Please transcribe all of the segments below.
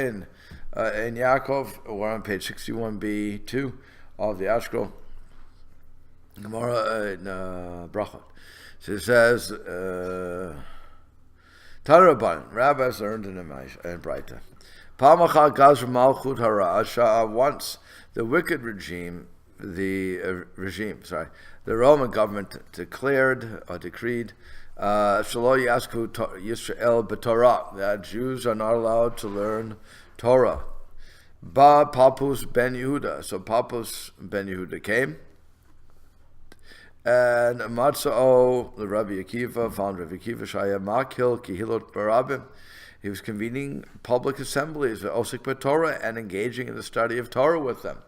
in Yaakov, we're on page 61b2 of the Ashkel Gemara in Brachot. So it says, Torah rabbis learned in Breita. Palmachal Gazr Malchut Hara. Once the wicked regime, the Roman government declared or decreed Shelo Yasku Yisrael b'Torah, that Jews are not allowed to learn Torah. Ba Papus ben Yehuda. So Papus ben Yehuda came, and Matzao, the Rabbi Akiva, found Rabbi Akiva Shaya Makil Kihilot Barabim. He was convening public assemblies, Osik b'Torah, and engaging in the study of Torah with them.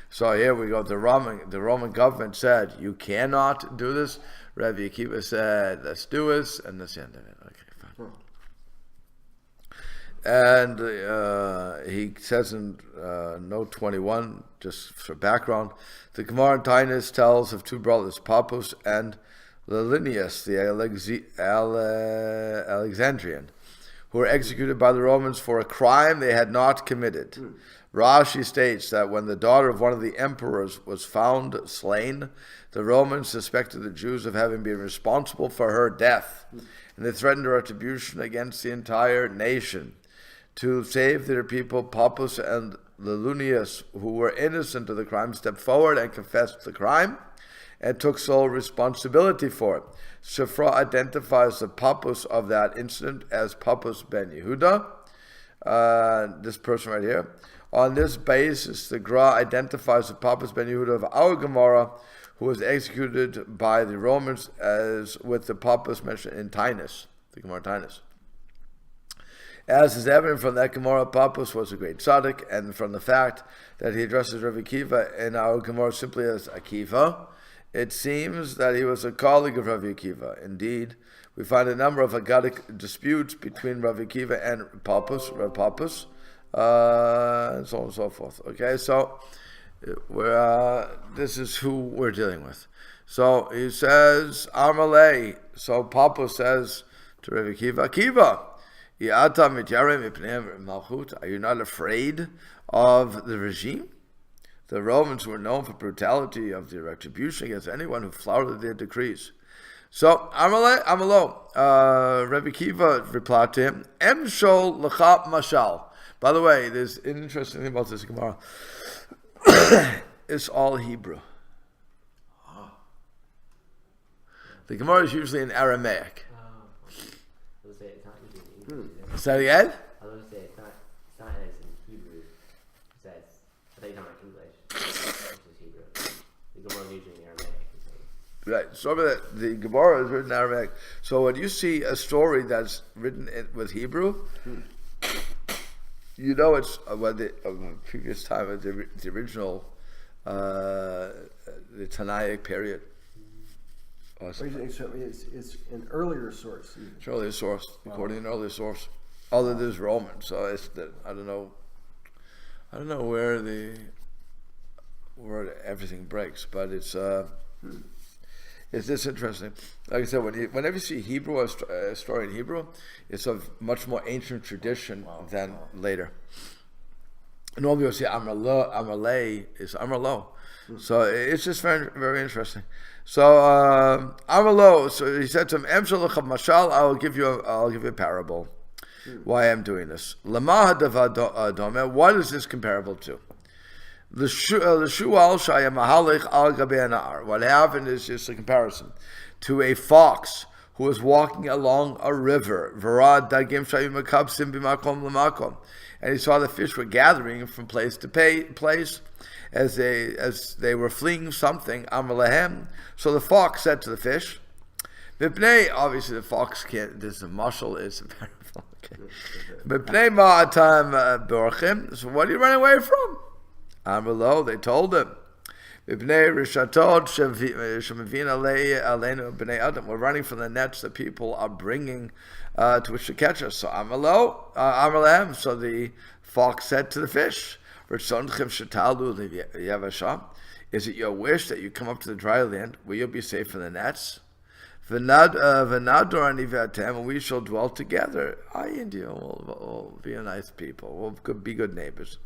So here we go. The Roman government said, you cannot do this. Rabbi Akiva said, let's do this, and that's the end of it. Okay, fine. And he says in note 21, just for background, the Gemara in Tainus tells of two brothers, Papus and Lelinius, the Alexandrian, who were executed by the Romans for a crime they had not committed. Rashi states that when the daughter of one of the emperors was found slain, the Romans suspected the Jews of having been responsible for her death, and they threatened retribution against the entire nation. To save their people, Papus and Lelunius, who were innocent of the crime, stepped forward and confessed the crime and took sole responsibility for it. Shifra identifies the Papus of that incident as Papus ben Yehuda, this person right here. On this basis, the Gra identifies the Papus ben Yehuda of our Gemara, who was executed by the Romans, as with the Papus mentioned in Tainus, the Gemara Tainus. As is evident from that Gemara, Papus was a great tzaddik, and from the fact that he addresses Rav Akiva in our Gemara simply as Akiva, it seems that he was a colleague of Rav Akiva. Indeed, we find a number of Agadic disputes between Rav Akiva and Papus, Rav Papus, and so on and so forth. Okay, so this is who we're dealing with. So he says, Amalei. So Papus says to Rav Akiva, Akiva, are you not afraid of the regime? The Romans were known for brutality of their retribution against anyone who flouted their decrees. So Amalo, Rabbi Akiva replied to him, Emshol l'chap mashal. By the way, there's an interesting thing about this Gemara. It's all Hebrew. The Gemara is usually in Aramaic. Say it again? I was going to say it's not as in Hebrew. I thought you were talking about English, which is Hebrew. The Gemara is usually in Aramaic. Right. So the Gemara is written in Aramaic. So when you see a story that's written with Hebrew, you know it's the previous time of the original, the Tanaic period. So it's an earlier source. It's an earlier source, according to an earlier source. Other than this Roman, so it's I don't know where everything breaks, but it's this interesting. Like I said, whenever you see Hebrew, a story in Hebrew, it's of much more ancient tradition than later. Normally you'll see Amalei is Amarlo. So it's just very, very interesting. So Amalo, so he said to him, Mashal, I'll give you a parable. Why I'm doing this. What is this comparable to? What happened is just a comparison to a fox who was walking along a river. And he saw the fish were gathering from place to place as they were fleeing something. So the fox said to the fish, obviously the fox can't, this is a mushal, it's a parable. Okay. So what are you running away from? Amrlo, they told him. We're running from the nets that people are bringing to which to catch us. So Amrlo, so the fox said to the fish, is it your wish that you come up to the dry land where you'll be safe from the nets? V'nador anivatem, and we shall dwell together. I, India, will be a nice people. We'll be good neighbors.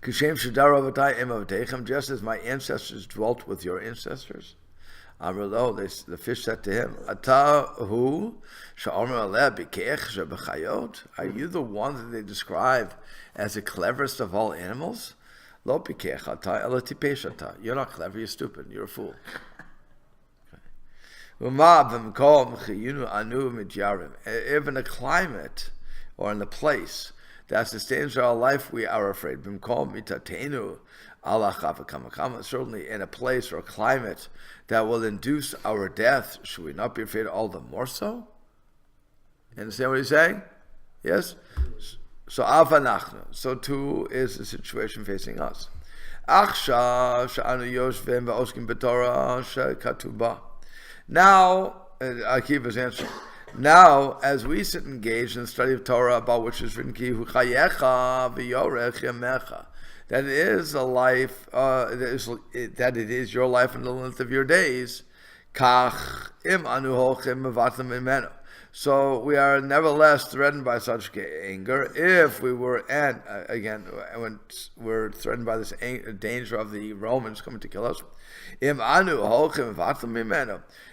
Kishem shadar avatai im, just as my ancestors dwelt with your ancestors. Amrlo, the fish said to him, Atahu sha'omer aleh bikeich shebechayot. Are you the one that they describe as the cleverest of all animals? Lo bikeich ata ela tipesh ata. You're not clever, you're stupid, you're a fool. If in a climate or in a place that sustains our life, we are afraid. Certainly in a place or a climate that will induce our death, should we not be afraid all the more so? You understand what he's saying? Yes? So avanachnu. So too is the situation facing us. Now, Akiva's answer. Now, as we sit engaged in the study of Torah, about which is written, that it is a life, that it is your life and the length of your days. So we are nevertheless threatened by such anger. If we were, and again, when we're threatened by this danger of the Romans coming to kill us,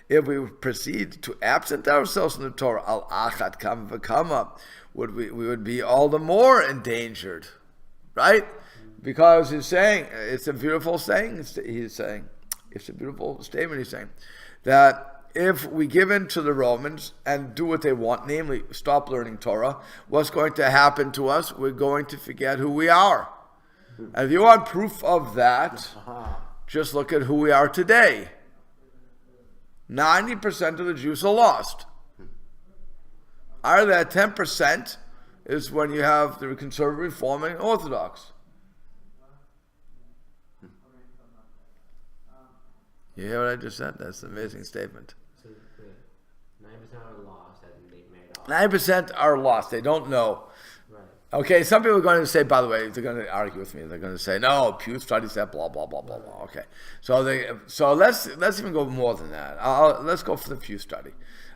if we proceed to absent ourselves from the Torah, al achat kam v'kama, we would be all the more endangered, right? Because he's saying, it's a beautiful saying. He's saying, it's a beautiful statement. He's saying that if we give in to the Romans and do what they want, namely stop learning Torah, what's going to happen to us? We're going to forget who we are. And if you want proof of that, just look at who we are today. 90% of the Jews are lost. Out of that 10% is when you have the conservative, Reform, and Orthodox. You hear what I just said? That's an amazing statement. So 9% are lost and they've made off. 9% are lost. They don't know. Right. Okay, some people are going to say, by the way, they're going to argue with me. They're going to say, no, Pew studies that, blah, blah, blah, blah, blah. Okay. So let's even go more than that. Let's go for the Pew study.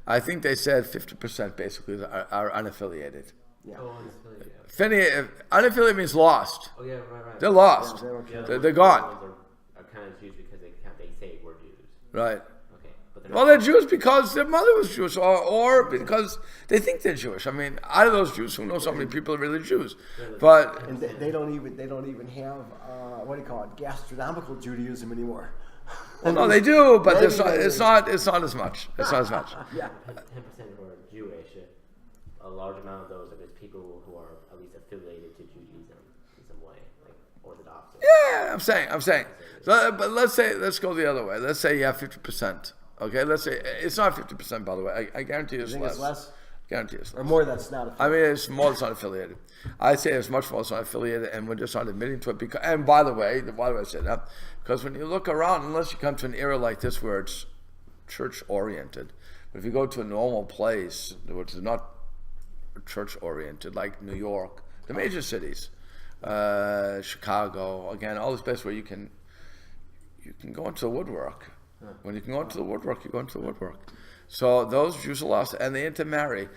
I think they said 50% basically are unaffiliated. Yeah. Oh, unaffiliated. Unaffiliated means lost. Oh, yeah, right. They're lost. Yeah, They're gone. Are kind of Jews because they say we're Jews. Right. Okay. But Well, they're Jews because their mother was Jewish, or because they think they're Jewish. I mean, out of those Jews, who knows how many people are really Jews? But And they don't even have what do you call it, gastronomical Judaism anymore. well, no, they do, but it's not as much. It's not as much. Yeah. 10% who are Jewish, a large amount of those are just people who are at least affiliated to Judaism in some way, like Orthodox. Yeah, I'm saying. So, but let's go the other way. Let's say you have 50%. Okay, let's say it's not 50%. By the way, I guarantee you it's less. It's less? Guarantee it's less. Or more that's not I mean, it's more that's not affiliated. I say it's much more that's not affiliated, and we're just not admitting to it. Because, and by the way, why do I say that? Because when you look around, unless you come to an era like this where it's church-oriented, but if you go to a normal place which is not church-oriented, like New York, the major cities, Chicago, again, all these places where you can go into the woodwork. When you can go into the woodwork, you go into the woodwork. So those Jews are lost, and they intermarry,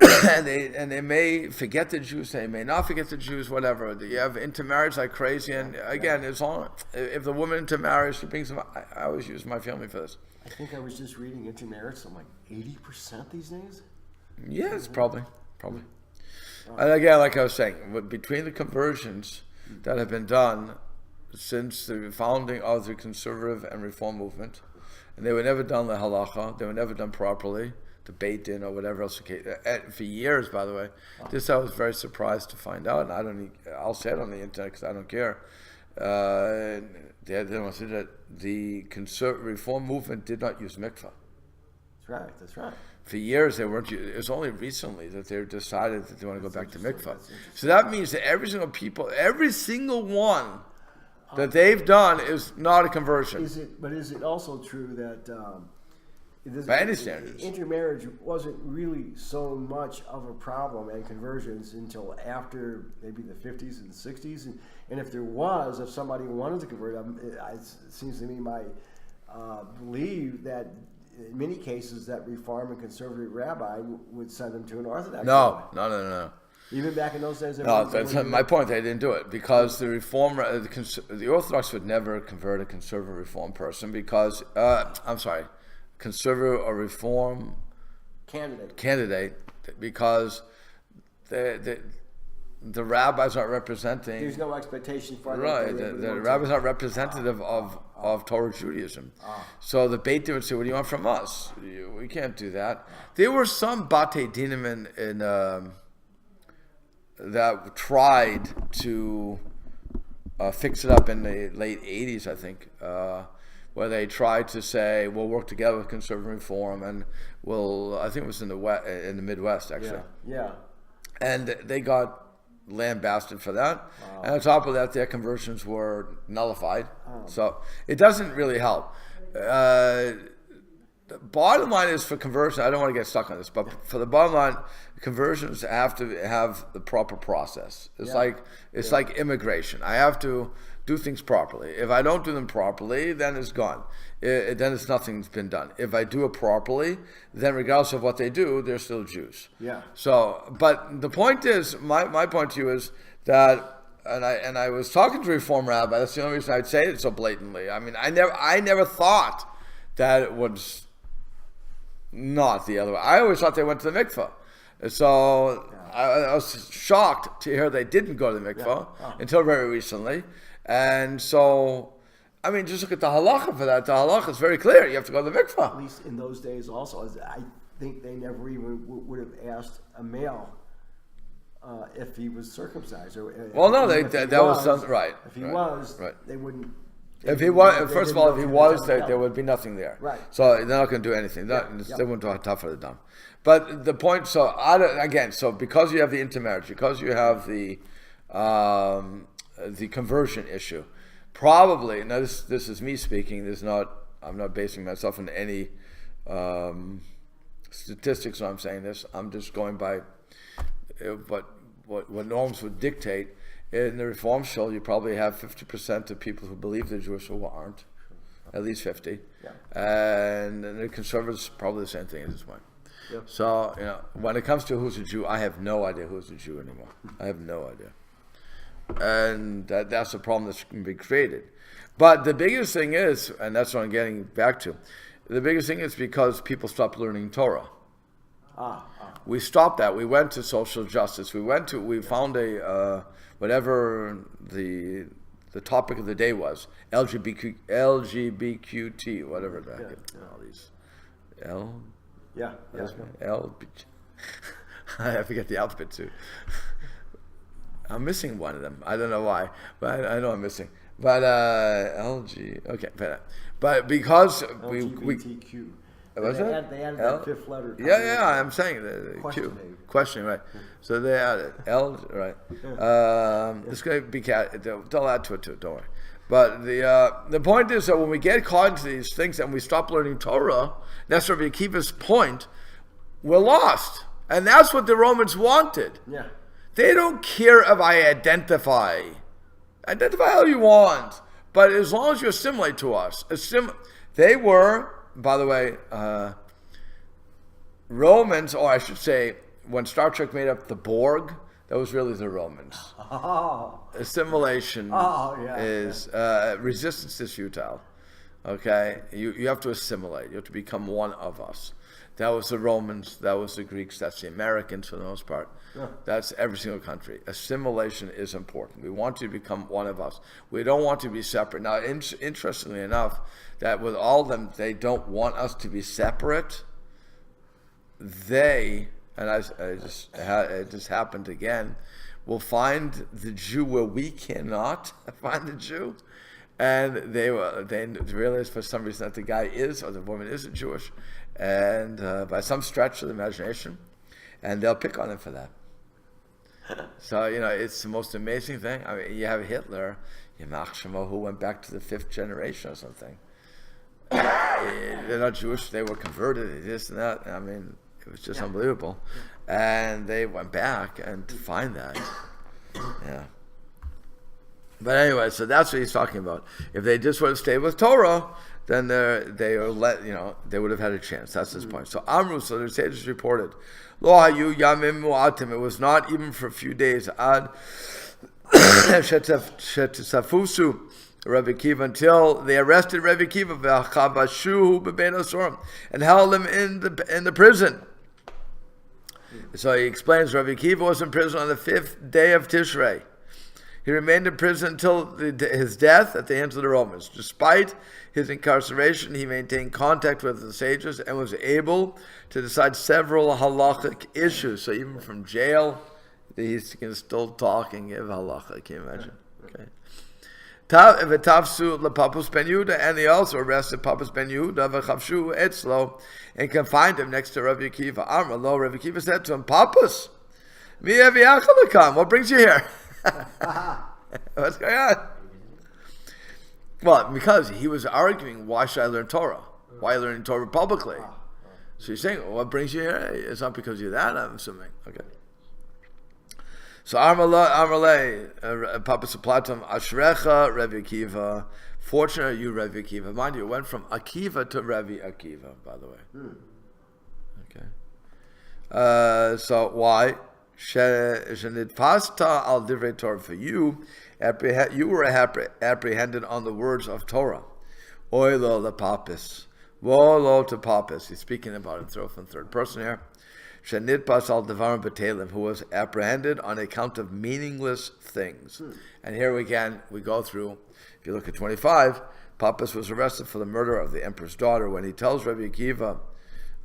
and they may forget the Jews, they may not forget the Jews, whatever. You have intermarriage like crazy, and again, it's all. If the woman intermarries, she brings them. I always use my family for this. I think I was just reading intermarriage, so I'm like 80% these days. Yeah, it's probably. And again, like I was saying, between the conversions that have been done since the founding of the conservative and reform movement, and they were never done the halacha, they were never done properly, the beit din or whatever else. For years, by the way, this I was very surprised to find out, and I'll say it on the internet because I don't care. They want to say that the conservative reform movement did not use mikvah. That's right. For years they weren't. It was only recently that they decided that they want to go back to mikvah. So that means that every single one that they've done is not a conversion. Is it also true that by any standards, intermarriage wasn't really so much of a problem and conversions until after maybe the 50s and 60s, and if there was, if somebody wanted to convert, it seems to me my believe that in many cases, that Reform and conservative rabbi would send them to an Orthodox No, rabbi. no. Even back in those days. No, that's my point. They didn't do it because the the Orthodox would never convert a conservative Reform person because conservative or Reform candidate because the rabbis aren't representing. There's no expectation for right. The rabbis aren't representative of Torah Judaism. So the Beit Din would say, "What do you want from us? We can't do that." There were some Batei Dinim in that tried to fix it up in the late '80s, I think, where they tried to say, "We'll work together with conservative reform," and I think it was in the Midwest actually. Yeah. And they got lambasted for that. Wow. And on top of that, their conversions were nullified. So it doesn't really help. The bottom line is for conversion, I don't want to get stuck on this, but for the bottom line, conversions have to have the proper process. It's like immigration. I have to do things properly. If I don't do them properly, then it's gone. Then nothing's been done. If I do it properly, then regardless of what they do, they're still Jews. Yeah. So, but the point is, my point to you is that, and I was talking to a Reform rabbi. That's the only reason I'd say it so blatantly. I mean, I never thought that it was not the other way. I always thought they went to the mikveh. So I was shocked to hear they didn't go to the mikveh until very recently. And so, I mean, just look at the halacha for that. The halacha is very clear. You have to go to the mikveh. At least in those days also, I think they never even would have asked a male if he was circumcised. Well, no, that was done, right. If he was, they wouldn't. If he was, first of all, if he was, there would be nothing there. Right. So they're not going to do anything. They wouldn't do tough for the dumb. But the point, so because you have the intermarriage, because you have the conversion issue, probably, now this is me speaking, I'm not basing myself on any statistics when I'm saying this. I'm just going by what norms would dictate. In the Reform show, you probably have 50% of people who believe they're Jewish who aren't, at least 50. Yeah. And the conservatives, probably the same thing at this point. Yeah. So, when it comes to who's a Jew, I have no idea who's a Jew anymore. I have no idea. And that's the problem that's going to be created. But the biggest thing is, and that's what I'm getting back to, the biggest thing is because people stopped learning Torah. We stopped that. We went to social justice. We found whatever the topic of the day was, LGBTQT, whatever that is. All these I forget the alphabet too. I'm missing one of them. I don't know why, but I know I'm missing. But but because LGBTQ. They added that fifth letter. I'm saying the questioning, right? So they added right. It's going to be they'll add to it too. Don't worry. But the point is that when we get caught into these things and we stop learning Torah, that's R Akiva's point. We're lost, and that's what the Romans wanted. Yeah. They don't care if I identify how you want, but as long as you assimilate to us, they were. By the way, Romans, or I should say, when Star Trek made up the Borg, that was really the Romans. Assimilation is resistance is futile. Okay, you have to assimilate. You have to become one of us. That was the Romans. That was the Greeks. That's the Americans for the most part. Yeah. That's every single country. Assimilation is important. We want you to become one of us. We don't want to be separate. Now, interestingly enough, that with all of them, they don't want us to be separate. It just happened again, will find the Jew where we cannot find the Jew. And they realize for some reason that the guy is, or the woman isn't Jewish, and by some stretch of the imagination, and they'll pick on him for that. So, it's the most amazing thing. I mean, you have Hitler, Yamach Shemo, who went back to the 5th generation or something. They're not Jewish, they were converted, this and that. I mean, it was just unbelievable. And they went back and to find that. Yeah. But anyway, so that's what he's talking about. If they just would have stayed with Torah, then they would have had a chance. That's his point. So Amru, so the sages reported, Lo hayu yamim mu'atim. It was not even for a few days. Ad shetisafusu Rabbi Akiva, until they arrested Rabbi Akiva v'achabashuhu b'bein asurim, and held him in the prison. So he explains Rabbi Akiva was in prison on the 5th day of Tishrei. He remained in prison until his death at the hands of the Romans. Despite his incarceration, he maintained contact with the sages and was able to decide several halachic issues. So even from jail, he's still talking of halacha. Can you imagine? Okay. V'tafsu lePapus ben Yehuda, and they also arrested Papus ben Yehuda v'chavshu etzlo, and confined him next to Rabbi Akiva. Amar lo, Rabbi Akiva said to him, Papus, mi eviachal, what brings you here? What's going on? Well, because he was arguing, why should I learn Torah? Why are you learning Torah publicly? So he's saying, what brings you here? It's not because you're that, I'm assuming. Okay. So Amarle, Papa supplied to him, Ashrecha Rabbi Akiva. Fortunate are you, Rabbi Akiva. Mind you, it went from Akiva to Rabbi Akiva, by the way. Okay. So why? Shenitfasta al divrei Torah. For you, you were apprehended on the words of Torah. Oilo lepapis. Wolo to papis. He's speaking about himself in third person here. Shenitpas al devarim b'telim, who was apprehended on account of meaningless things. And here again, we go through, if you look at 25, Papas was arrested for the murder of the emperor's daughter. When he tells Rabbi Akiva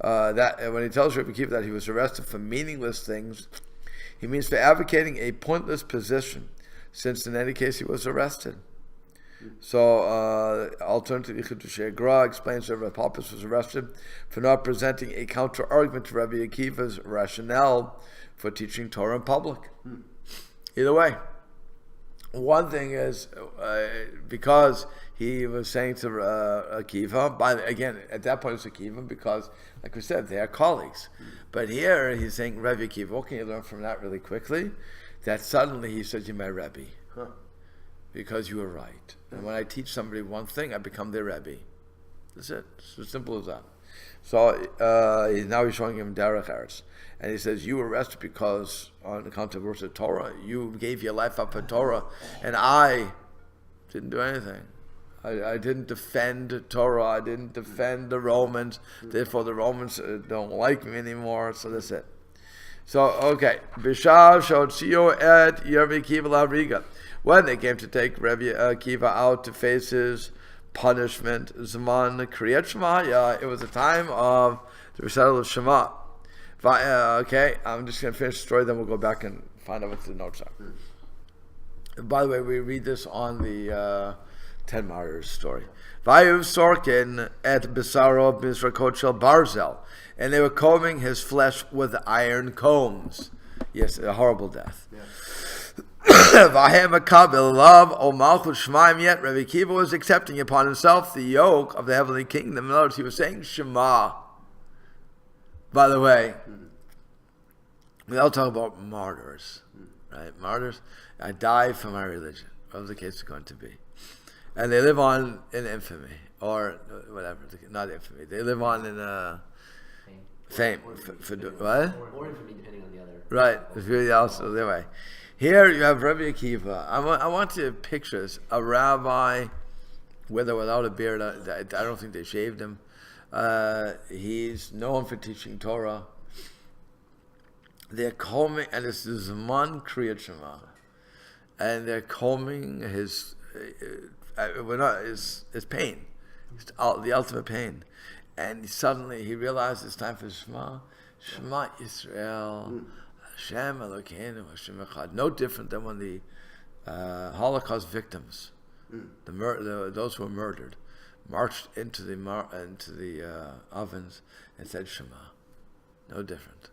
that he was arrested for meaningless things, he means for advocating a pointless position, since in any case he was arrested. So, alternatively, Chidushei Gra explains that Papas was arrested for not presenting a counter-argument to Rabbi Akiva's rationale for teaching Torah in public. Either way, one thing is, because he was saying to Akiva, again, at that point it was Akiva, because, like we said, they are colleagues. But here he's saying, Rabbi Akiva, what can you learn from that really quickly? That suddenly he says, you're my Rebbe. Because you were right. And when I teach somebody one thing, I become their Rebbe. That's it. It's as simple as that. So now he's showing him Derech Eretz. And he says, you were arrested because, on account of verse of Torah, you gave your life up for Torah, and I didn't do anything. I didn't defend Torah. I didn't defend the Romans. Therefore, the Romans don't like me anymore. So that's it. So, okay. Bishav Shotzio et Rabbi Akiva Lavriga. When they came to take Rabbi Akiva out to face his punishment, Zaman Kriyat Shema, it was a time of the recital of Shema. Okay, I'm just going to finish the story, then we'll go back and find out what the notes are. By the way, we read this on the 10 Martyrs story. Vayu Sorkin et Bisaro Bizrakot Shel Barzel, and they were combing his flesh with iron combs. Yes, a horrible death. Yeah. Rabbi Akiva was accepting upon himself the yoke of the heavenly kingdom. In other words, he was saying Shema. By the way, we all talk about martyrs, right? Martyrs, I die for my religion, whatever the case is going to be. And they live on in infamy, or whatever, not infamy. They live on in fame. Or what? Or infamy, depending on the other. Right, it's really also the way. Here you have Rabbi Akiva. I want to picture this, a rabbi, with or without a beard. I don't think they shaved him. He's known for teaching Torah. They're combing, and this is Zman Kriyat Shema, and they're combing his pain, the ultimate pain, and suddenly he realizes it's time for Shema Yisrael. Hashem Elokeinu, Hashem Echad. No different than when the Holocaust victims, those who were murdered, marched into the ovens and said Shema. No different.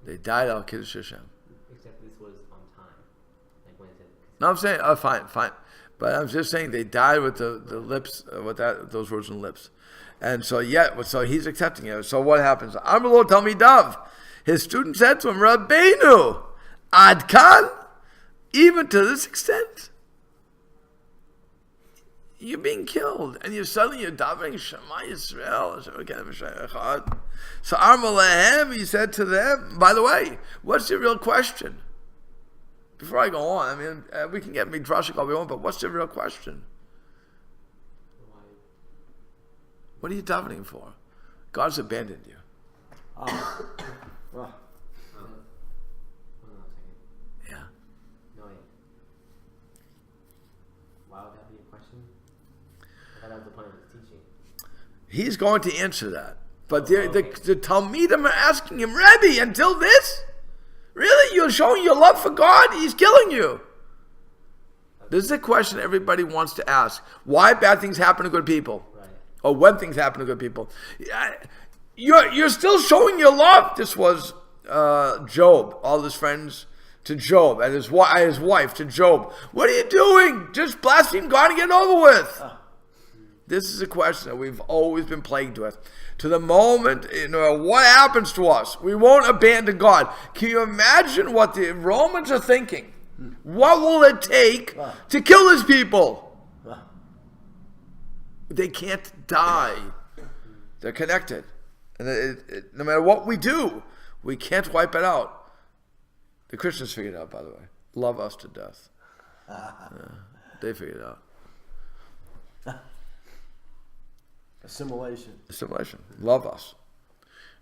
They died al Kiddush Hashem. Except this was on time. Like when it said. No, I'm saying, fine. But I'm just saying they died with the lips, with those words in the lips. And so he's accepting it. So what happens? Amar tell me Dav. His student said to him, Rabbeinu, Ad Kan, even to this extent? you're being killed, and you're davening Shema Yisrael. So Amar Lehem, he said to them, by the way, what's the real question? Before I go on, I mean, we can get midrashic all we want, but what's the real question? What are you davening for? God's abandoned you. Well, Yeah. No, wait. Why would that be a question? I thought that was the point of his teaching. He's going to answer that. But the Talmidim are asking him, Rebbe, until this? Really? You're showing your love for God? He's killing you. This is a question everybody wants to ask. Why bad things happen to good people? Right. Or when things happen to good people. You're still showing your love. This was Job, all his friends to Job, and his wife to Job. What are you doing? Just blaspheme God and get it over with. This is a question that we've always been plagued with. To the moment, what happens to us? We won't abandon God. Can you imagine what the Romans are thinking? What will it take to kill these people? They can't die. They're connected. And no matter what we do, we can't wipe it out. The Christians figured it out, by the way. Love us to death. They figured it out. assimilation. Love us.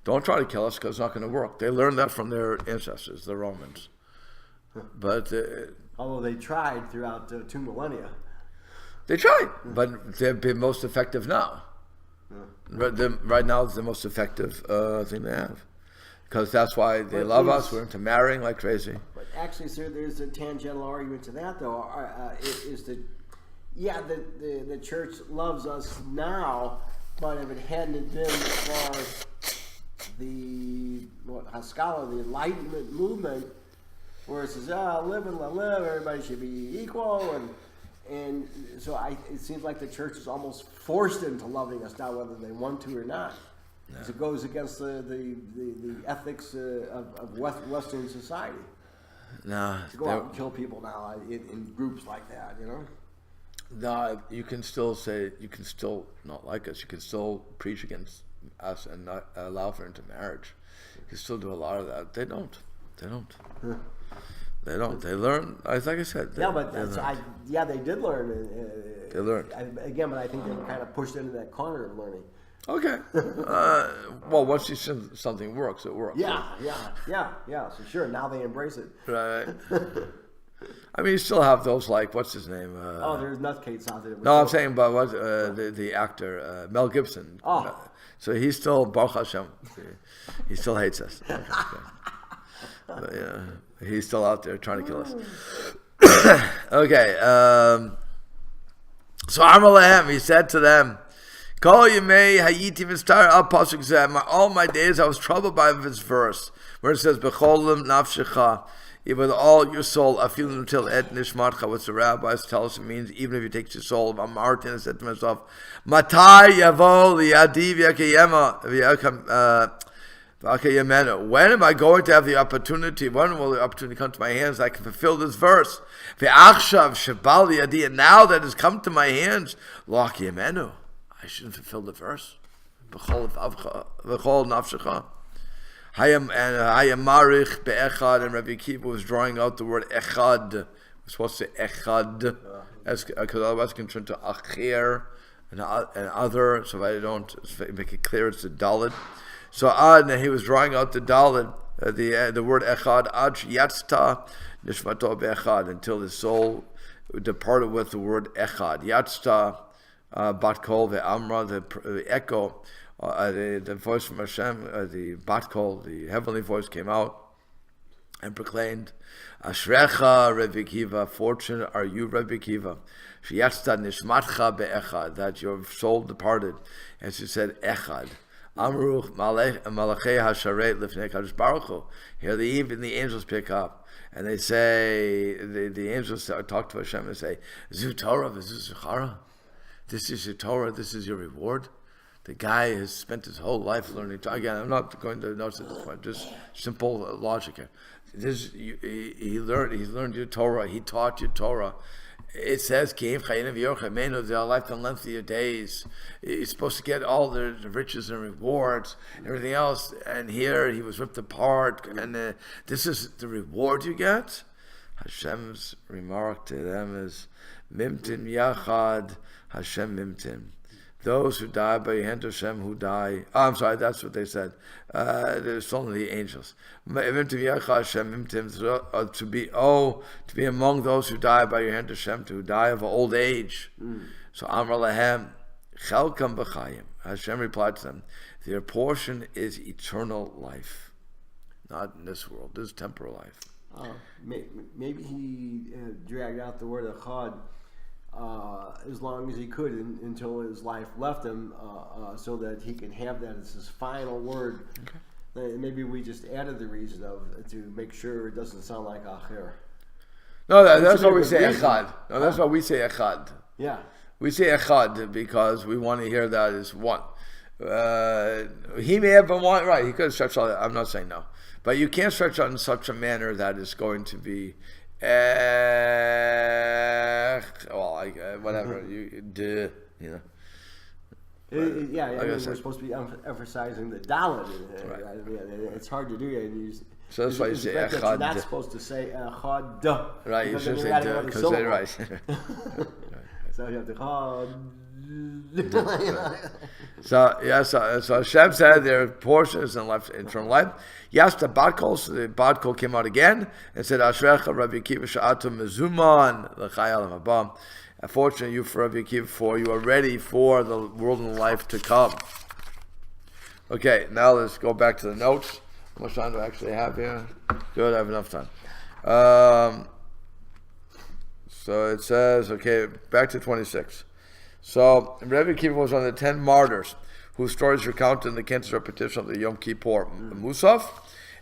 Don't try to kill us because it's not going to work. They learned that from their ancestors, the Romans. But Although they tried throughout 2 millennia. they tried, but they've been most effective now. Right now, it's the most effective thing they have. Because that's why they love us. We're into marrying like crazy. But actually, sir, there's a tangential argument to that, though. Is that, yeah, the church loves us now, but if it hadn't been for the Haskalah, the Enlightenment movement, where it says, live and let live, everybody should be equal, and so it seems like the church is almost forced into loving us now, whether they want to or not. Because it goes against the ethics of Western society. No, To go out and kill people now in groups like that, no, you can still not like us. You can still preach against us and not allow for intermarriage. You can still do a lot of that. They don't. They don't. They learn. Like I said. They did learn. They learned. Again, but I think they were kind of pushed into that corner of learning. Okay. Well, once you see something works, it works. Yeah. So sure, now they embrace it. Right. I mean, you still have those what's his name? There's nutcases out there. No, I'm saying about the actor Mel Gibson. So he's still Baruch Hashem. He still hates us. But, he's still out there trying to kill us. Okay. So Amar Lehem, he said to them, Kol Yemei Hayiti V'Star Al Pasuk Zeh. All my days I was troubled by this verse where it says B'cholim Nafshecha. With all your soul, afilu until et nishmatcha, what the rabbis tell us it means, even if you take your soul. Amartin, I said to myself, Matai yavo liyadi v'yakayemenu. When am I going to have the opportunity? When will the opportunity come to my hands? I can fulfill this verse. V'achshav shabal liyadi, and now that has come to my hands, lo akayemenu. I shouldn't fulfill the verse. V'chol nafshecha. Hayamarich be'echad, and Rabbi Akiva was drawing out the word echad. We're supposed to say echad, because otherwise it can turn to acher, and other. So if I don't make it clear, it's the dalid. So and he was drawing out the dalid, the word echad, ad yatzta nishmato be'echad, until the soul departed with the word echad. Yatzta bat kol ve'amra, the echo. The voice from Hashem, the bat kol, the heavenly voice came out and proclaimed, Ashrecha Rabbi Akiva, fortunate are you, Rabbi Akiva, Sheyatzta nishmatcha be'echad, that your soul departed. And she said, Echad. Amruch malachei hasharet lifnei kadosh baruch hu. Here even the angels pick up and they say, the angels talk to Hashem and say, Zu Torah v'zu Zechara. This is your Torah, this is your reward. The guy has spent his whole life learning. Again, I'm not going to notice at this point. Just simple logic here. He learned your Torah. He taught you Torah, it says, "They'll life and length of your days." You're supposed to get all the riches and rewards, and everything else. And here he was ripped apart, and this is the reward you get. Hashem's remark to them is, "Mimtim yachad, Hashem mimtim." Those who die by your hand, Hashem, who die. Oh, I'm sorry, that's what they said. There's only the angels. To be among those who die by your hand, Hashem, to die of old age. So Amar Lahem, Chelkam b'chayim. Hashem replied to them, their portion is eternal life, not in this world. This is temporal life. Maybe he dragged out the word echad as long as he could until his life left him, so that he can have that as his final word. Okay. Maybe we just added the reason to make sure it doesn't sound like acher. No, that's why we say echad. No, that's why we say echad. Yeah. We say echad because we want to hear that as one. He may have been one, right? He could have stretched out. I'm not saying no, but you can't stretch out in such a manner that is going to be, whatever you do, you know. Yeah, I mean, we're supposed to be emphasizing the dalet. Right. I mean, it's hard to do that. So that's why you say echad. You're not supposed to say echad. Right, you should say duh, because they're right. So you have to chad. So Hashem said their portion is in life, eternal life. Yes, the bad kol. So the bad kol came out again and said, "Ashrecha Rabbi Akiva sha'atu mezuman l'chayal haba." Unfortunately, you for Rabbi Akiva, for you are ready for the world and life to come. Okay, now let's go back to the notes. How much time do I actually have here? Good, I have enough time. So it says, okay, back to 26. So Rabbi Akiva was one of the 10 martyrs whose stories recounted in the Cantor's repetition of the Yom Kippur Musaf,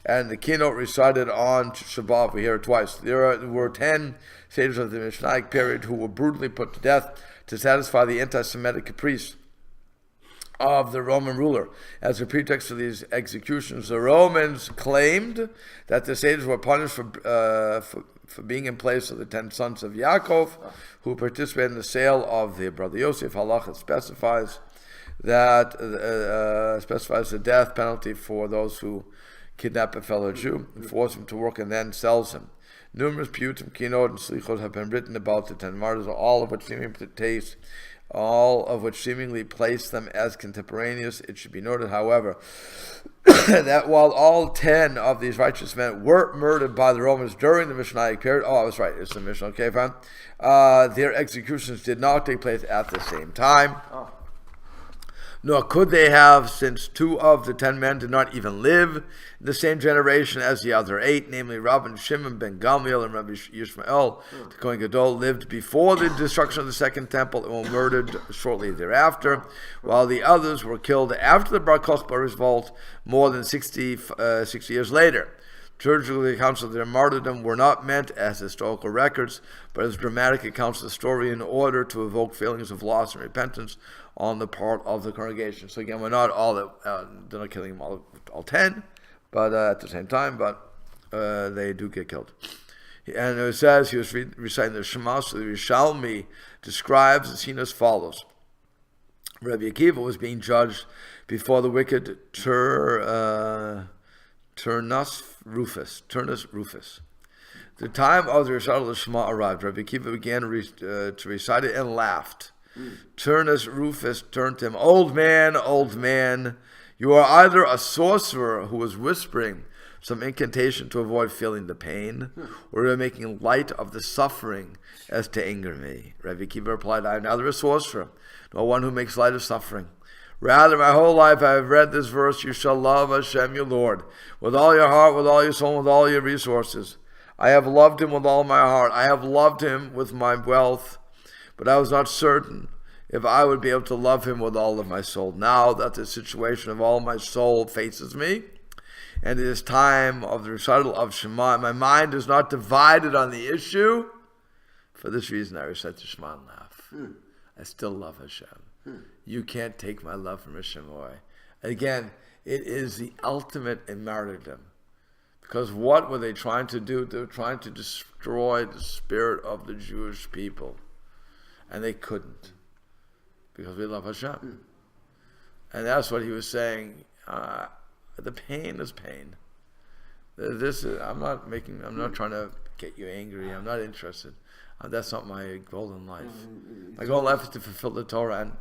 and the keynote recited on Shabbat. We hear it twice. There were 10 sages of the Mishnaic period who were brutally put to death to satisfy the anti-Semitic caprice of the Roman ruler. As a pretext for these executions, the Romans claimed that the sages were punished for being in place of the 10 sons of Yaakov, who participated in the sale of their brother Yosef. Halacha specifies the death penalty for those who kidnap a fellow Jew, force him to work, and then sells him. Numerous piyutim, kinot, and slichot have been written about the 10 martyrs, all of which seemingly place them as contemporaneous. It should be noted, however, that while all 10 of these righteous men were murdered by the Romans during the Mishnaic period, I was right, it's the Mishnah, okay, fine, their executions did not take place at the same time. Nor could they have, since 2 of the 10 men did not even live in the same generation as the other 8, namely Rabban Shimon ben Gamliel and Rabbi Yishmael, the Kohen Gadol, lived before the destruction of the Second Temple and were murdered shortly thereafter, while the others were killed after the Bar Kokhba revolt more than 60 years later. Liturgical accounts of their martyrdom were not meant as historical records, but as dramatic accounts of the story in order to evoke feelings of loss and repentance on the part of the congregation. So again, we're not all they're not killing them all 10, but at the same time, but they do get killed. And it says he was reciting the Shema, so the Rishalmi describes the scene as follows. Rabbi Akiva was being judged before the wicked Turnus Rufus. The time of the recital of the Shema arrived. Rabbi Akiva began to recite it and laughed. Turnus Rufus turned to him, old man, you are either a sorcerer who was whispering some incantation to avoid feeling the pain, or you are making light of the suffering as to anger me." Rabbi Akiva replied, "I am neither a sorcerer, nor one who makes light of suffering. Rather, my whole life I have read this verse, you shall love Hashem your Lord, with all your heart, with all your soul, with all your resources. I have loved him with all my heart. I have loved him with my wealth, but I was not certain if I would be able to love him with all of my soul. Now that the situation of all my soul faces me, and it is time of the recital of Shema, my mind is not divided on the issue. For this reason I recite the Shema and laugh. I still love Hashem. You can't take my love from Hashem away." Again, it is the ultimate in martyrdom, Because what were they trying to do? They were trying to destroy the spirit of the Jewish people. And they couldn't. Because we love Hashem. And that's what he was saying. The pain is pain. I'm not trying to get you angry. I'm not interested. That's not my goal in life. My goal in life is to fulfill the Torah.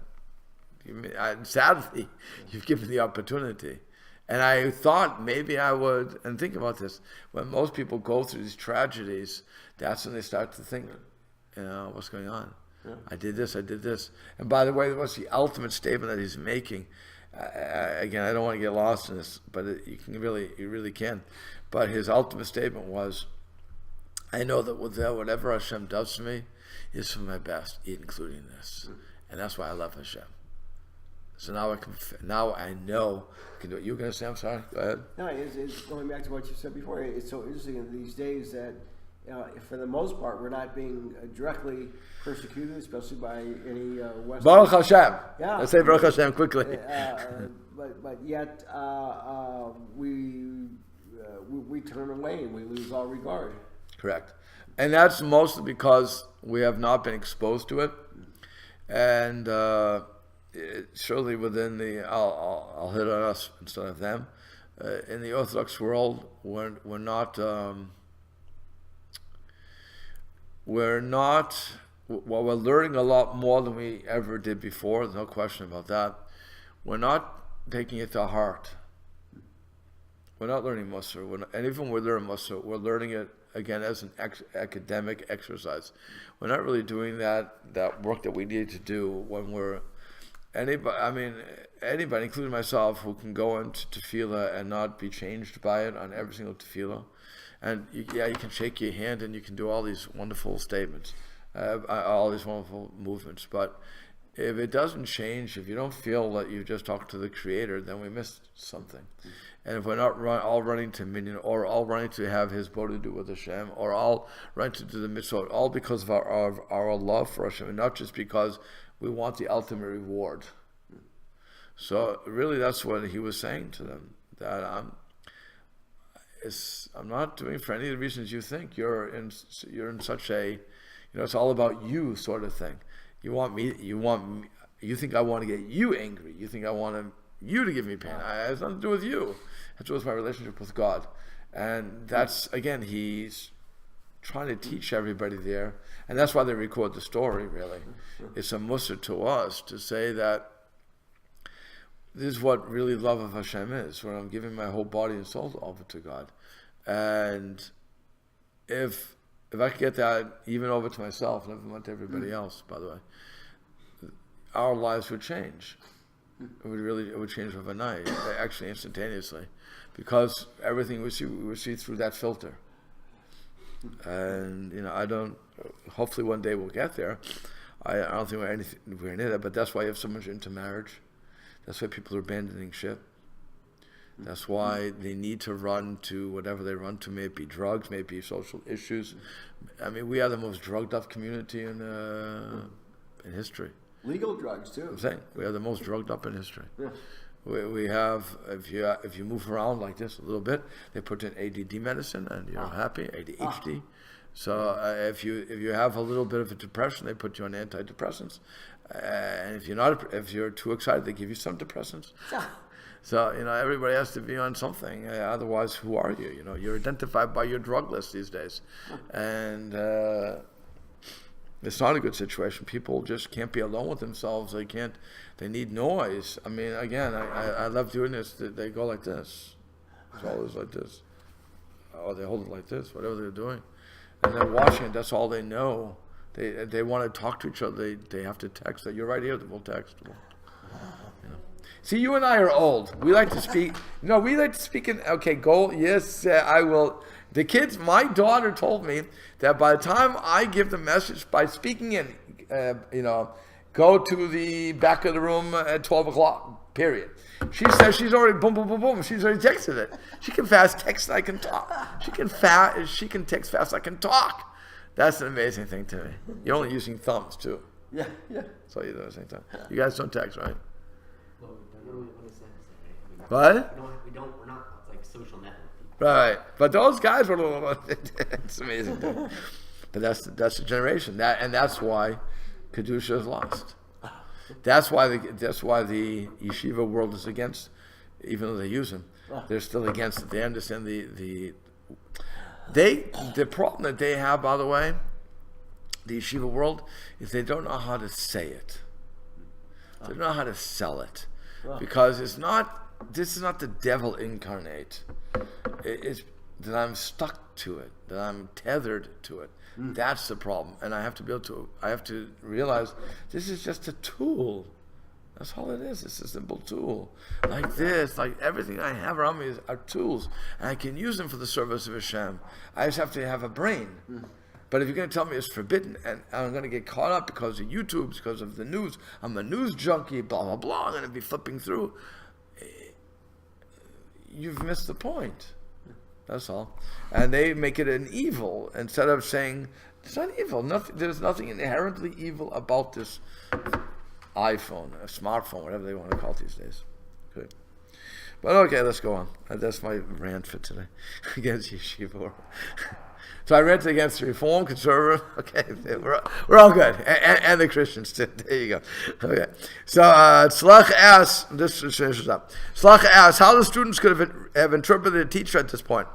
And sadly, you've given the opportunity. And I thought maybe I would, and think about this, when most people go through these tragedies, that's when they start to think, what's going on? Yeah. I did this. And by the way, what's the ultimate statement that he's making? Again, I don't want to get lost in this, but you really can. But his ultimate statement was, I know that whatever Hashem does to me is for my best, including this. And that's why I love Hashem. So now I know I can do it. You were going to say, I'm sorry? Go ahead. No, it's going back to what you said before. It's so interesting in these days that, for the most part, we're not being directly persecuted, especially by any Western. Baruch Hashem. Yeah. Let's say Baruch Hashem quickly. But yet we turn away and we lose all regard. Correct. And that's mostly because we have not been exposed to it. And surely within I'll hit on us instead of them. In the Orthodox world, we're not, we're learning a lot more than we ever did before. There's no question about that. We're not taking it to heart. We're not learning Musar. And even when we learn Musar, we're learning it again as an academic exercise. We're not really doing that work that we need to do when we're anybody, including myself, who can go into tefillah and not be changed by it on every single tefillah. And you can shake your hand and you can do all these wonderful statements, all these wonderful movements. But if it doesn't change, if you don't feel that you just talked to the Creator, then we missed something. And if we're not all running to minyan, or all running to have His Bodhi do with Hashem, or all running to do the mitzvot, all because of our love for Hashem, and not just because we want the ultimate reward. So really, that's what he was saying to them. That I'm not doing it for any of the reasons you think. You're in such a, it's all about you sort of thing. You think I want to get you angry. You think I want you to give me pain. It has nothing to do with you. It has to do with my relationship with God. And that's, again, he's trying to teach everybody there. And that's why they record the story, really. It's a mussar to us to say that this is what really love of Hashem is, when I'm giving my whole body and soul over to God. And if I could get that even over to myself, never mind to everybody else, by the way, our lives would change. It would change overnight, actually instantaneously, because everything we see through that filter. And hopefully one day we'll get there. I don't think we're near that, but that's why you have so much intermarriage. That's why people are abandoning ship. That's why they need to run to whatever they run to. May it be drugs, may it be social issues. I mean, we are the most drugged up community in history. Legal drugs too. I'm saying we are the most drugged up in history. Yeah. We have, if you move around like this a little bit, they put in ADD medicine and you're happy. ADHD. So if you have a little bit of a depression, they put you on antidepressants. And if you're too excited, they give you some depressants. So everybody has to be on something. Otherwise, who are you? You're identified by your drug list these days, and it's not a good situation. People just can't be alone with themselves. They can't. They need noise. I mean, again, I love doing this. They go like this. It's always like this. Or they hold it like this. Whatever they're doing, and they're watching it. That's all they know. They want to talk to each other. They have to text. You're right here. We'll text. See, you and I are old. We like to speak. We like to speak in. Okay, go. Yes, I will. The kids. My daughter told me that by the time I give the message by speaking in, go to the back of the room at 12 o'clock. Period. She says she's already boom, boom, boom, boom. She's already texted it. She can fast text. I can talk. She can text fast. I can talk. That's an amazing thing to me. You're only using thumbs too. Yeah. That's all you do at the same time. You guys don't text, right? Well, we don't really understand this, right? What? We're not like social network people. Right. But those guys were, it's amazing. Dude. But that's the generation. That's why Kedusha is lost. That's why the yeshiva world is against, even though they use them, they're still against it. They understand the problem that they have, by the way, the yeshiva world, is they don't know how to say it. They don't know how to sell it. Because this is not the devil incarnate. It's that I'm stuck to it, that I'm tethered to it. That's the problem. And I have to realize this is just a tool. That's all it is. It's a simple tool. Like this, like everything I have around me are tools. And I can use them for the service of Hashem. I just have to have a brain. But if you're going to tell me it's forbidden, and I'm going to get caught up because of YouTube, because of the news, I'm a news junkie, blah, blah, blah, I'm going to be flipping through. You've missed the point. That's all. And they make it an evil instead of saying, it's not evil. There's nothing inherently evil about this iPhone, a smartphone, whatever they want to call it these days. Good. But okay, let's go on. That's my rant for today against yeshiva. So I ranted against Reform, Conservative. Okay, we're all good, and the Christians too. There you go. Okay, so Tzlach asks. This finishes up. Tzlach asks how the students could have interpreted the teacher at this point.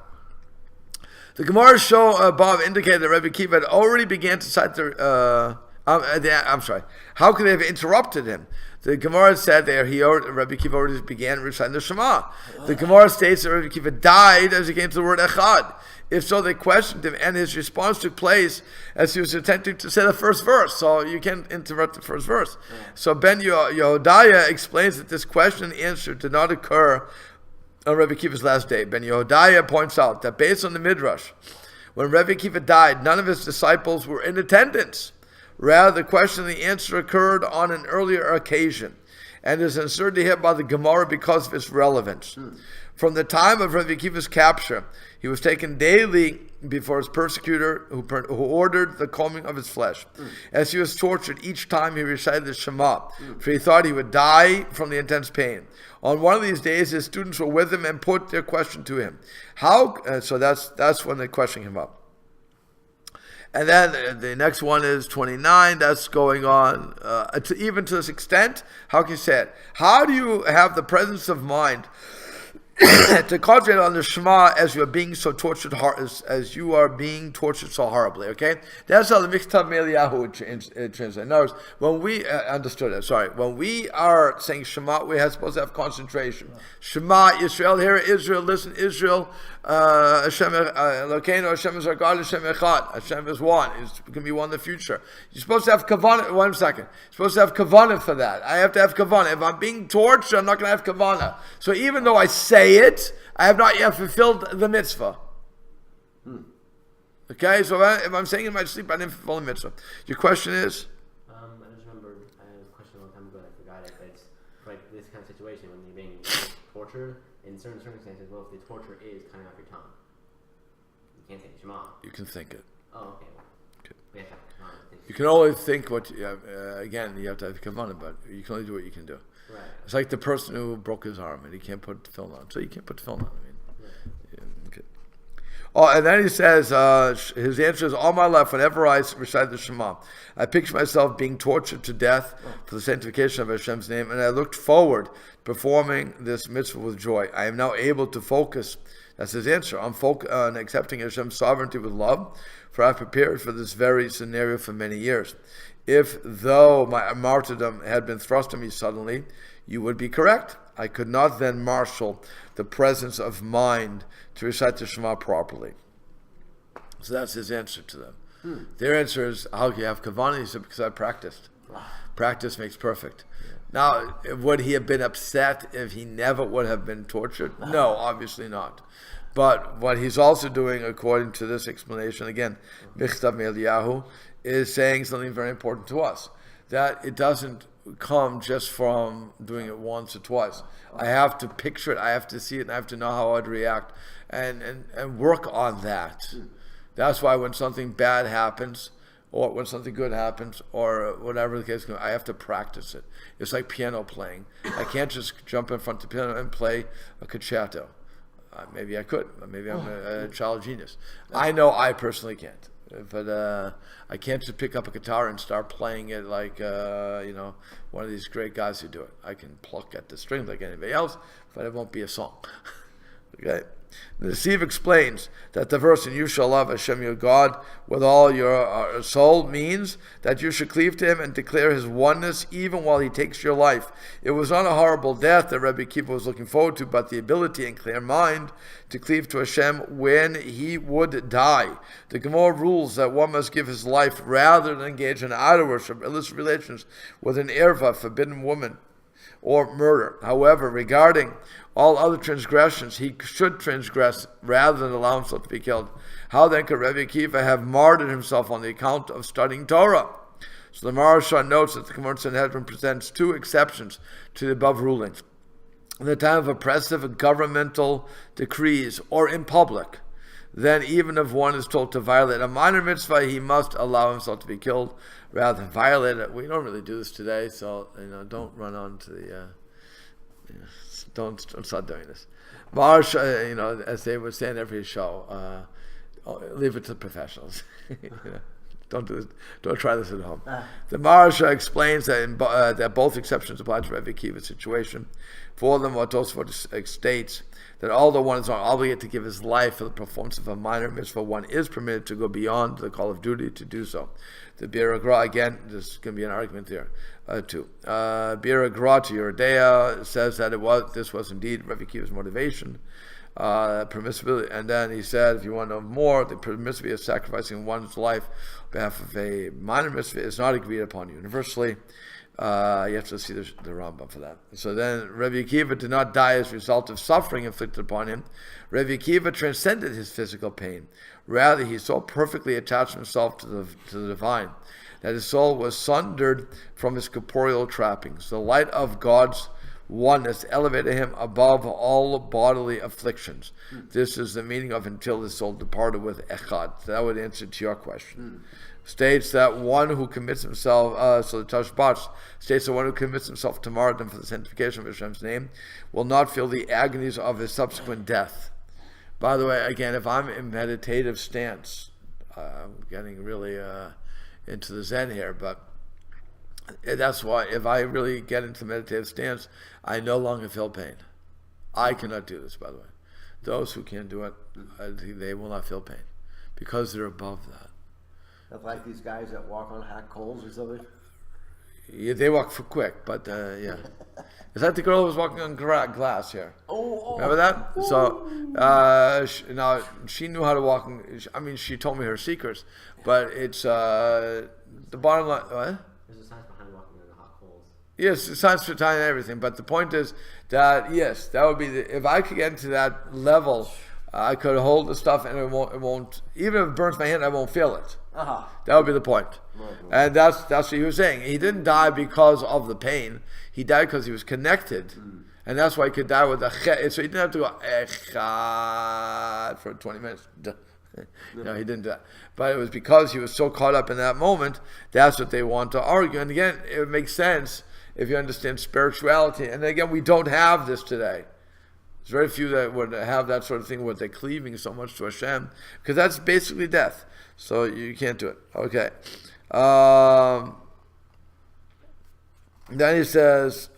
The Gemara show above indicated that Rabbi Akiva had already began to cite the. I'm sorry. How could they have interrupted him? The Gemara said there Rabbi Akiva already began reciting the Shema. The Gemara states that Rabbi Akiva died as he came to the word Echad. If so, they questioned him, and his response took place as he was attempting to say the first verse. So you can't interrupt the first verse. So Ben Yehudiah explains that this question and answer did not occur on Rabbi Akiva's last day. Ben Yehudiah points out that based on the Midrash, when Rabbi Akiva died, none of his disciples were in attendance. Rather, the question and the answer occurred on an earlier occasion, and is inserted here by the Gemara because of its relevance. From the time of Rabbi Akiva's capture, he was taken daily before his persecutor who ordered the combing of his flesh. As he was tortured, each time he recited the Shema, for he thought he would die from the intense pain. On one of these days, his students were with him and put their question to him. So that's when they questioned him up. And then the next one is 29. That's going on even to this extent. How can you say it? How do you have the presence of mind to concentrate on the Shema as you are being so tortured, as you are being tortured so horribly? Okay, that's how the Miktav Eliyahu translates. In other words, when we understood it, when we are saying Shema, we are supposed to have concentration. Shema Israel, hear Israel, listen Israel. Hashem Elokeinu, Hashem is our God, Hashem Echad. Hashem is one. It's going to be one in the future. You're supposed to have kavanah. 1 second. You're supposed to have kavanah for that. I have to have kavanah. If I'm being tortured, I'm not going to have kavanah. So even though I say it, I have not yet fulfilled the mitzvah. Okay, so if I'm saying in my sleep, I didn't fulfill the mitzvah. Your question is? I just remember I had a question a long time ago. I forgot it. But it's like this kind of situation when you're being tortured. In certain circumstances, well, if the torture is cutting off your tongue, you can't say Shema. You can think it. Oh, okay. We have to have you can only think what, again, you have to have kavanah, but you can only do what you can do. Right. It's like the person who broke his arm and he can't put film on. So you can't put film on. Okay. Oh, and then he says, his answer is, all my life, whenever I recite the Shema, I picture myself being tortured to death for the sanctification of Hashem's name, and I looked forward to performing this mitzvah with joy. I am now able to focus, that's his answer, on accepting Hashem's sovereignty with love, for I have prepared for this very scenario for many years. If, though my martyrdom had been thrust on me suddenly, you would be correct. I could not then marshal the presence of mind to recite the Shema properly. So that's his answer to them. Their answer is, how can you have kavanah? He said, because I practiced. Practice makes perfect. Now, would he have been upset if he never would have been tortured? No, obviously not. But what he's also doing, according to this explanation, again, Miktav Eliyahu, is saying something very important to us, that it doesn't come just from doing it once or twice. I have to picture it, I have to see it, and I have to know how I'd react and work on that. That's why when something bad happens, or when something good happens, or whatever the case is, I have to practice it. It's like piano playing. I can't just jump in front of the piano and play a concerto. maybe I could. Maybe I'm a child genius. I know I personally can't. But I can't just pick up a guitar and start playing it like one of these great guys who do it. I can pluck at the strings like anybody else, but it won't be a song. Okay. The Siv explains that the verse, "And you shall love Hashem your God with all your soul," means that you should cleave to Him and declare His oneness even while He takes your life. It was not a horrible death that Rabbi Akiva was looking forward to, but the ability and clear mind to cleave to Hashem when he would die. The Gemara rules that one must give his life rather than engage in idol worship, illicit relations with an erva, forbidden woman, or murder. However, regarding all other transgressions, he should transgress rather than allow himself to be killed. How then could Rabbi Akiva have martyred himself on the account of studying Torah? So the Maharsha notes that the Gemara Sanhedrin presents two exceptions to the above rulings. In the time of oppressive governmental decrees or in public, then even if one is told to violate a minor mitzvah, he must allow himself to be killed rather than violate it. We don't really do this today, so don't run on to the don't start doing this. Marsh, as they would say in every show, leave it to the professionals. Don't do this. Don't try this at home. The Maharsha explains that that both exceptions apply to Rabbi Akiva's situation. For them, what Tosfot states that although one is not obligated to give his life for the performance of a minor mitzvah, one is permitted to go beyond the call of duty to do so. The Bir Agra, again, there's going to be an argument there too. Bir Agra to Yeridea says that this was indeed Rabbi Akiva's motivation. Permissibility, and then he said, if you want to know more, the permissibility of sacrificing one's life on behalf of a minor mitzvah is not agreed upon universally. You have to see the Rambam for that. So then Rabbi Akiva did not die as a result of suffering inflicted upon him. Rabbi Akiva transcended his physical pain. Rather, he so perfectly attached himself to the divine that his soul was sundered from his corporeal trappings. The light of God's oneness elevated him above all bodily afflictions. This is the meaning of until the soul departed with echad. That would answer to your question. States that one who commits himself, so the Tashbach states that one who commits himself to martyrdom for the sanctification of Hashem's name will not feel the agonies of his subsequent death. By the way, again, if I'm in meditative stance, I'm getting really into the Zen here, but that's why if I really get into meditative stance, I no longer feel pain. I cannot do this, by the way. Those who can do it, they will not feel pain because they're above that. That's like these guys that walk on hot coals or something? Yeah, they walk for quick, but yeah. Is that the girl who was walking on glass here? Oh. Remember that? So, now, she knew how to walk. She told me her secrets, but it's the bottom line. What? There's a science behind walking on the hot coals. Yes, science for time and everything, but the point is that, yes, that would be, if I could get into that level, I could hold the stuff and it won't, even if it burns my hand, I won't feel it. That would be the point. And that's what he was saying. He didn't die because of the pain. He died because he was connected. And that's why he could die with a chet. So he didn't have to go echad for 20 minutes. No, he didn't do that. But it was because he was so caught up in that moment. That's what they want to argue. And again, it makes sense if you understand spirituality. And again, we don't have this today. There's very few that would have that sort of thing where they're cleaving so much to Hashem, because that's basically death. So you can't do it. Okay. Then he says,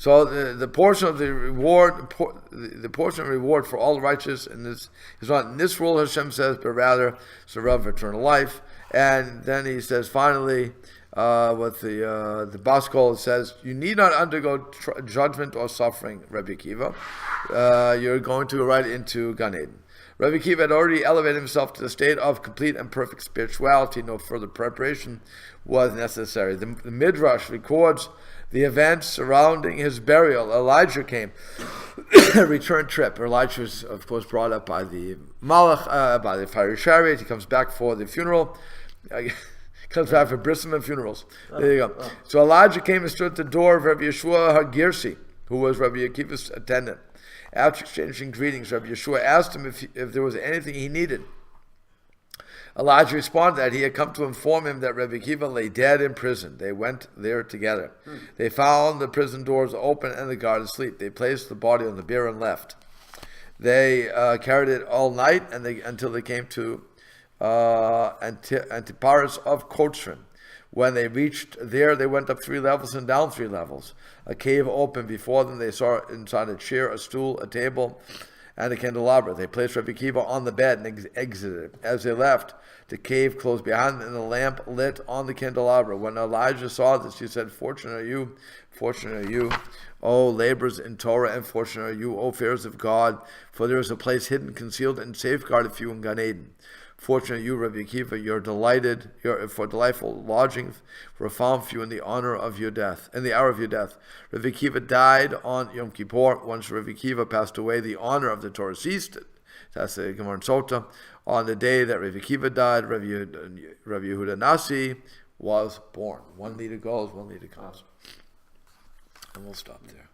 So the portion of the reward, the portion of reward for all righteous in this is not in this world, Hashem says, but rather it's the realm of eternal life. And then he says finally, with the Baskol, it says, you need not undergo judgment or suffering, Rabbi Akiva. You're going to go right into Gan Eden. Rabbi Akiva had already elevated himself to the state of complete and perfect spirituality. No further preparation was necessary. The Midrash records the events surrounding his burial. Elijah came, a return trip. Elijah was, of course, brought up by the Malach, by the fiery chariot. He comes back for the funeral. Comes back for brism and funerals. There you go. So Elijah came and stood at the door of Rabbi Yeshua HaGirsi, who was Rabbi Akiva's attendant. After exchanging greetings, Rabbi Yeshua asked him if there was anything he needed. Elijah responded that he had come to inform him that Rabbi Akiva lay dead in prison. They went there together. They found the prison doors open and the guard asleep. They placed the body on the bier and left. They carried it all night until they came to Antiparis of Kotrin. When they reached there, they went up 3 levels and down 3 levels. A cave opened before them. They saw inside a chair, a stool, a table, and a candelabra. They placed Rabbi Akiva on the bed and exited. As they left, the cave closed behind them, and the lamp lit on the candelabra. When Elijah saw this, he said, fortunate are you, O laborers in Torah, and fortunate are you, O fearers of God, for there is a place hidden, concealed, and safeguarded for you in Gan Eden. Fortunate you, Rabbi Akiva, for delightful lodgings were found for you in the hour of your death. Rabbi Akiva died on Yom Kippur. Once Rabbi Akiva passed away, the honor of the Torah ceased. That's the Gemara in Sota. On the day that Rabbi Akiva died, Rabbi Yehuda Nasi was born. 1 leader goes, 1 leader comes. And we'll stop there.